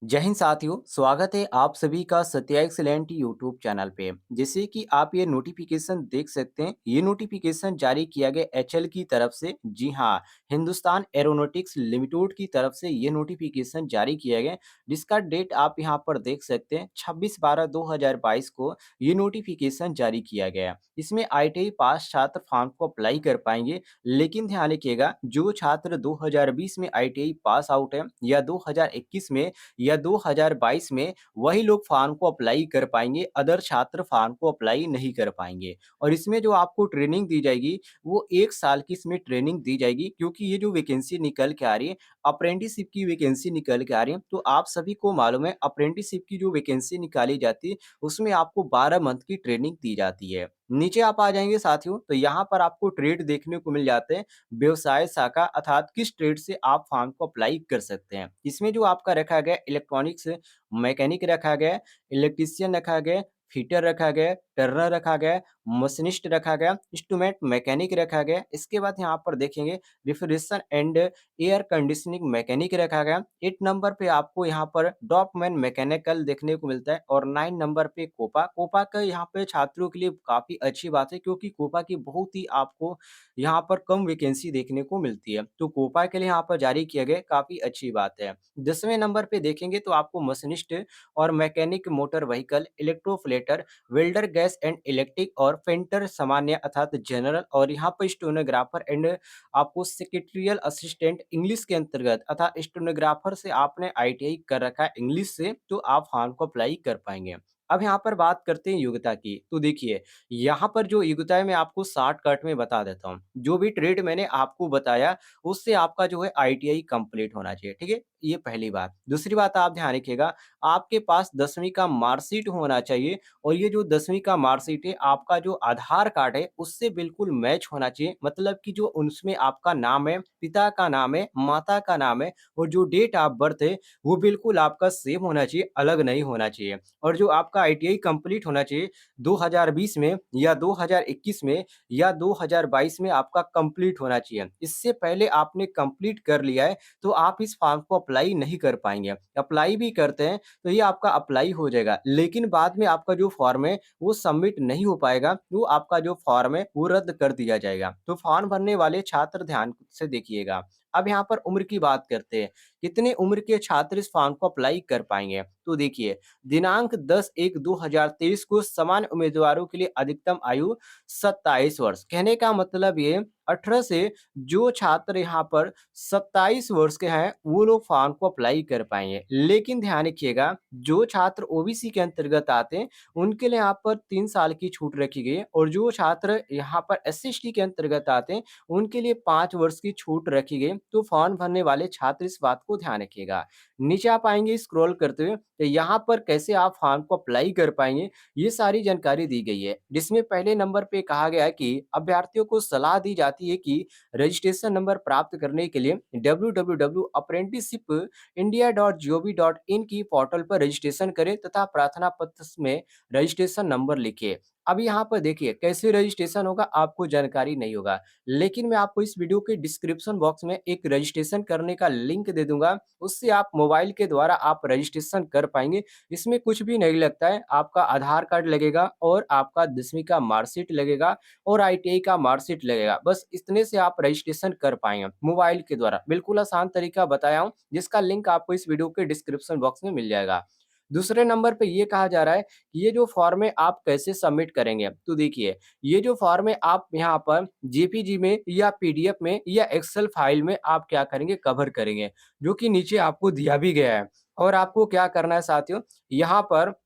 जय हिंद साथियों, स्वागत है आप सभी का सत्या एक्सीलेंट यूट्यूब चैनल पे। जैसे कि आप ये नोटिफिकेशन देख सकते हैं, ये नोटिफिकेशन जारी किया गया एचएल की तरफ से। जी हाँ, हिंदुस्तान एरोनॉटिक्स लिमिटेड की तरफ से ये नोटिफिकेशन जारी किया गया, जिसका डेट आप यहाँ पर देख सकते हैं 26/12/2022 को ये नोटिफिकेशन जारी किया गया। इसमें आईटीआई पास छात्र फॉर्म को अप्लाई कर पाएंगे, लेकिन ध्यान रखिएगा जो छात्र 2020 में आईटीआई पास आउट है या 2021 में या 2022 में, वही लोग फॉर्म को अप्लाई कर पाएँगे, अदर छात्र फॉर्म को अप्लाई नहीं कर पाएँगे। और इसमें जो आपको ट्रेनिंग दी जाएगी, वो 1 साल की इसमें ट्रेनिंग दी जाएगी, क्योंकि ये जो वैकेंसी निकल के आ रही है, अप्रेंटिसशिप की वैकेंसी निकल के आ रही है। तो आप सभी को मालूम है अप्रेंटिसशिप की जो वैकेंसी निकाली जाती है, उसमें आपको 12 मंथ की ट्रेनिंग दी जाती है। नीचे आप आ जाएँगे साथियों, तो यहाँ पर आपको ट्रेड देखने को मिल जाते हैं। व्यवसाय शाखा अर्थात किस ट्रेड से आप फॉर्म को अप्लाई कर सकते हैं। इसमें जो आपका रखा गया इलेक्ट्रॉनिक्स मैकेनिक रखा गया, इलेक्ट्रीशियन रखा गया, फिटर रखा गया, टर्नर रखा गया, मशीनिस्ट रखा गया, इंस्ट्रूमेंट मैकेनिक रखा गया। इसके बाद यहाँ पर देखेंगे refrigeration and air conditioning mechanic रखा गया। 8 नंबर पे आपको यहाँ पर ड्रॉपमैन मैकेनिकल देखने को मिलता है और 9 नंबर पे कोपा। कोपा का यहाँ पे छात्रों के लिए काफ़ी अच्छी बात है, क्योंकि कोपा की बहुत ही आपको यहाँ पर कम वैकेंसी देखने को मिलती है। तो कोपा के लिए यहाँ पर जारी किए गए, काफ़ी अच्छी बात है। 10वें नंबर पे देखेंगे तो आपको मशीनिस्ट और mechanic motor vehicle, electroplater, welder gas and electric और पेंटर सामान्य अर्थात जनरल, और यहाँ पर स्टेनोग्राफर एंड आपको सेक्रेटरियल असिस्टेंट इंग्लिश के अंतर्गत अर्थात स्टेनोग्राफर से आपने आईटीआई कर रखा है इंग्लिश से, तो आप फॉर्म को अप्लाई कर पाएँगे। अब यहाँ पर बात करते हैं योग्यता की। तो देखिए, यहाँ पर जो योग्यता है मैं आपको शॉर्टकट में बता देता हूँ। जो भी ट्रेड मैंने आपको बताया, उससे आपका जो है आईटीआई कंप्लीट होना चाहिए, ठीक है? ये पहली बात। दूसरी बात आप ध्यान रखिएगा, आपके पास 10वीं का मार्कशीट होना चाहिए, और ये जो 10वीं का मार्कशीट है, आपका जो आधार कार्ड है, उससे बिल्कुल मैच होना चाहिए। मतलब कि जो उसमें आपका नाम है, पिता का नाम है, माता का नाम है, और जो डेट ऑफ बर्थ है, वो बिल्कुल आपका सेम होना चाहिए, अलग नहीं होना चाहिए। और जो आपका आईटीआई कंप्लीट होना चाहिए 2020 में या 2021 में या 2022 में आपका कंप्लीट होना चाहिए। इससे पहले आपने कंप्लीट कर लिया है, तो आप इस फॉर्म को अप्लाई नहीं कर पाएँगे। अप्लाई भी करते हैं, तो ये आपका अप्लाई हो जाएगा, लेकिन बाद में आपका जो फॉर्म है, वो सबमिट नहीं हो पाएगा, वो आपका जो फॉर्म है, वो रद्द कर दिया जाएगा। तो फॉर्म भरने वाले छात्र ध्यान से देखिएगा। अब यहाँ पर उम्र की बात करते हैं, कितने उम्र के छात्र इस फॉर्म को अप्लाई कर पाएँगे? तो देखिए, दिनांक 10/1/2023 को समान उम्मीदवारों के लिए अधिकतम आयु 27 वर्ष। कहने का मतलब ये 18 से जो छात्र यहाँ पर 27 वर्ष के हैं, वो लोग फॉर्म को अप्लाई कर पाएँगे। लेकिन ध्यान रखिएगा, जो छात्र ओबीसी के अंतर्गत आते हैं, उनके लिए यहाँ पर 3 साल की छूट रखी गई है, और जो छात्र यहाँ पर एससी/एसटी के अंतर्गत आते हैं, उनके लिए 5 वर्ष की छूट रखी गई है। तो फॉर्म भरने वाले छात्र इस बात को ध्यान रखिएगा। नीचे आप आएँगे स्क्रॉल करते हुए, तो यहाँ पर कैसे आप फॉर्म को अप्लाई कर पाएँगे, ये सारी जानकारी दी गई है। जिसमें पहले नंबर पे कहा गया है कि अभ्यर्थियों को सलाह दी जाती है कि रजिस्ट्रेशन नंबर प्राप्त करने के लिए www.apprenticeshipindia.gov.in की पोर्टल पर रजिस्ट्रेशन करें तथा प्रार्थना पत्र में रजिस्ट्रेशन नंबर लिखें। अब यहाँ पर देखिए कैसे रजिस्ट्रेशन होगा, आपको जानकारी नहीं होगा, लेकिन मैं आपको इस वीडियो के डिस्क्रिप्शन बॉक्स में एक रजिस्ट्रेशन करने का लिंक दे दूंगा, उससे आप मोबाइल के द्वारा आप रजिस्ट्रेशन कर पाएंगे। इसमें कुछ भी नहीं लगता है, आपका आधार कार्ड लगेगा और आपका 10वीं का मार्कशीट लगेगा और आईटीआई का मार्कशीट लगेगा। बस इतने से आप रजिस्ट्रेशन कर पाएंगे मोबाइल के द्वारा। बिल्कुल आसान तरीका बताया हूँ, जिसका लिंक आपको इस वीडियो के डिस्क्रिप्शन बॉक्स में मिल जाएगा। दूसरे नंबर पे ये कहा जा रहा है कि ये जो फॉर्म है आप कैसे सबमिट करेंगे। तो देखिए, ये जो फॉर्म है आप यहाँ पर जेपीजी में या पीडीएफ में या एक्सेल फाइल में आप क्या करेंगे, कवर करेंगे, जो कि नीचे आपको दिया भी गया है। और आपको क्या करना है साथियों, यहाँ पर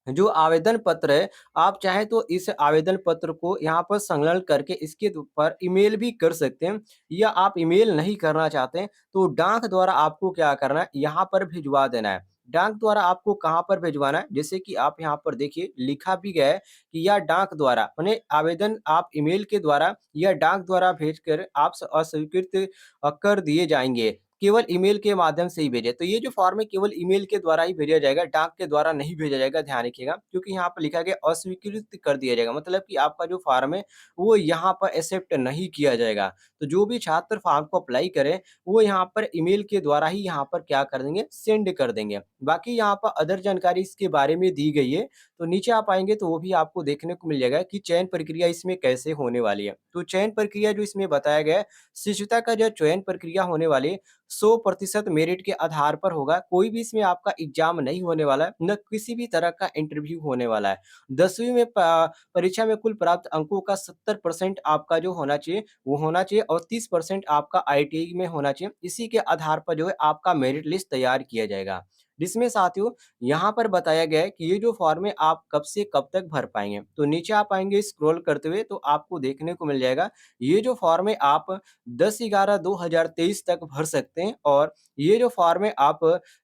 जो आवेदन पत्र है, आप चाहें तो इस आवेदन पत्र को यहाँ पर संलग्न करके इसके ऊपर ईमेल भी कर सकते हैं, या आप ईमेल नहीं करना चाहते हैं, तो डाक द्वारा आपको क्या करना है, यहाँ पर भिजवा देना है। डाक द्वारा आपको कहाँ पर भिजवाना है, जैसे कि आप यहाँ पर देखिए लिखा भी गया है कि या डाक द्वारा, माने आवेदन आप ईमेल के द्वारा या डाक द्वारा भेजकर आप अस्वीकृत कर दिए जाएँगे। केवल ईमेल के माध्यम से ही भेजें। तो ये जो फॉर्म है केवल ईमेल के द्वारा ही भेजा जाएगा, डाक के द्वारा नहीं भेजा जाएगा, ध्यान रखिएगा। क्योंकि यहाँ पर लिखा गया अस्वीकृत कर दिया जाएगा, मतलब कि आपका जो फॉर्म है वो यहाँ पर एक्सेप्ट नहीं किया जाएगा। तो जो भी छात्र फॉर्म को अप्लाई करें, वो यहाँ पर ईमेल के द्वारा ही यहाँ पर क्या कर देंगे, सेंड कर देंगे। बाकी यहाँ पर अदर जानकारी इसके बारे में दी गई है, तो नीचे आप आएँगे तो वो भी आपको देखने को मिल जाएगा कि चयन प्रक्रिया इसमें कैसे होने वाली है। तो चयन प्रक्रिया जो इसमें बताया गया है, शिक्षुता का जो चयन प्रक्रिया होने वाली है, 100% मेरिट के आधार पर होगा। कोई भी इसमें आपका एग्ज़ाम नहीं होने वाला है, ना किसी भी तरह का इंटरव्यू होने वाला है। 10वीं में परीक्षा में कुल प्राप्त अंकों का 70% आपका जो होना चाहिए, वो होना चाहिए और 30% आपका आईटीआई में होना चाहिए। इसी के आधार पर जो है आपका मेरिट लिस्ट तैयार किया जाएगा। जिसमें साथियों यहाँ पर बताया गया है कि ये जो फॉर्म है आप कब से कब तक भर पाएँगे। तो नीचे आप आएँगे स्क्रॉल करते हुए तो आपको देखने को मिल जाएगा, ये जो फॉर्म है आप 10/11/2023 तक भर सकते हैं और ये जो फॉर्म है आप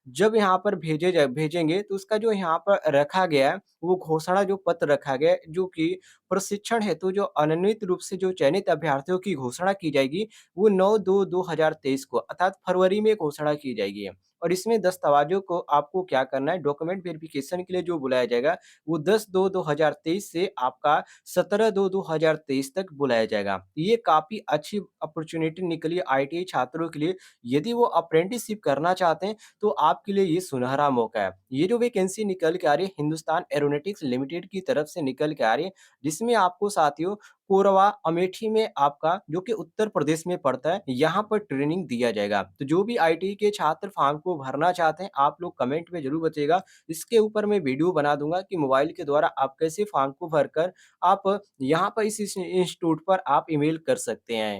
जब यहाँ पर भेजेंगे तो उसका जो यहाँ पर रखा गया है, वो घोषणा जो पत्र रखा गया है, जो कि प्रशिक्षण हेतु जो अनन्वित रूप से जो चयनित अभ्यर्थियों की घोषणा की जाएगी, वो 9/2/2023 को अर्थात फरवरी में घोषणा की जाएगी। और इसमें दस्तावेज़ों को आपको क्या करना है, डॉक्यूमेंट वेरिफिकेशन के लिए जो बुलाया जाएगा, वो 10/2/2023 से आपका 17/2/2023 तक बुलाया जाएगा। ये काफ़ी अच्छी अपॉर्च्युनिटी निकली आईटीआई छात्रों के लिए। यदि वो अप्रेंटिसशिप करना चाहते हैं, तो आपके लिए ये सुनहरा मौका है। ये जो वैकेंसी निकल के आ रही है, हिंदुस्तान एरोनॉटिक्स लिमिटेड की तरफ से निकल के आ रही है, जिसमें आपको साथियों कोरबा, अमेठी में आपका जो कि उत्तर प्रदेश में पड़ता है, यहाँ पर ट्रेनिंग दिया जाएगा। तो जो भी आईटीआई के छात्र फॉर्म को भरना चाहते हैं, आप लोग कमेंट में ज़रूर बताइएगा। इसके ऊपर मैं वीडियो बना दूँगा कि मोबाइल के द्वारा आप कैसे फॉर्म को भरकर आप यहाँ पर इस इंस्टीट्यूट पर आप ईमेल कर सकते हैं।